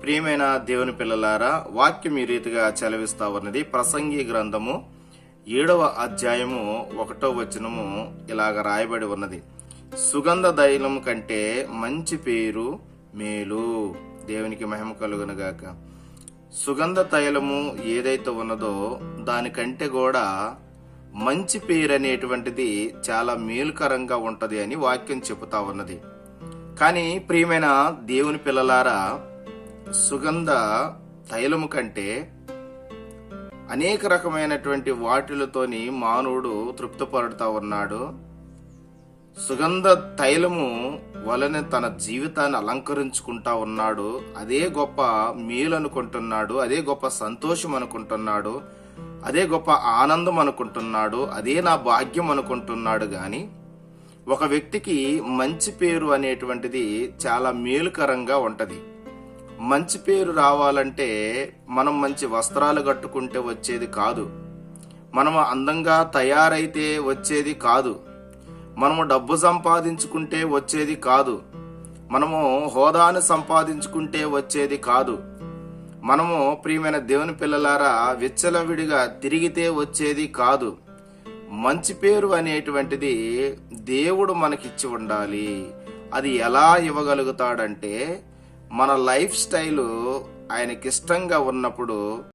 ప్రియమైన దేవుని పిల్లలారా, వాక్యం ఈ రీతిగా చలవిస్తా ఉన్నది. ప్రసంగి గ్రంథము 7వ అధ్యాయము 1వ వచనము ఇలాగ రాయబడి ఉన్నది. సుగంధ తైలం కంటే మంచి పేరు మేలు. దేవునికి మహిమ కలుగునుగాక. సుగంధ తైలము ఏదైతే ఉన్నదో దానికంటే కూడా మంచి పేరు అనేటువంటిది చాలా మేలుకరంగా ఉంటది అని వాక్యం చెబుతా ఉన్నది. కానీ ప్రియమైన దేవుని పిల్లలారా, సుగంధ తైలము కంటే అనేక రకమైనటువంటి వాటిలతోని మానవుడు తృప్తిపడుతూ ఉన్నాడు. సుగంధ తైలము వలన తన జీవితాన్ని అలంకరించుకుంటా ఉన్నాడు. అదే గొప్ప మేలు అనుకుంటున్నాడు, అదే గొప్ప సంతోషం అనుకుంటున్నాడు, అదే గొప్ప ఆనందం అనుకుంటున్నాడు, అదే నా భాగ్యం అనుకుంటున్నాడు. గాని ఒక వ్యక్తికి మంచి పేరు అనేటువంటిది చాలా మేలుకరంగా ఉంటది. మంచి పేరు రావాలంటే మనం మంచి వస్త్రాలు కట్టుకుంటే వచ్చేది కాదు, మనము అందంగా తయారైతే వచ్చేది కాదు, మనము డబ్బు సంపాదించుకుంటే వచ్చేది కాదు, మనము హోదాను సంపాదించుకుంటే వచ్చేది కాదు, మనము ప్రియమైన దేవుని పిల్లలారా విచ్చలవిడిగా తిరిగితే వచ్చేది కాదు. మంచి పేరు అనేటువంటిది దేవుడు మనకిచ్చి ఉండాలి. అది ఎలా ఇవ్వగలుగుతాడంటే మన లైఫ్ స్టైల్ ఆయనకిష్టంగా ఉన్నప్పుడు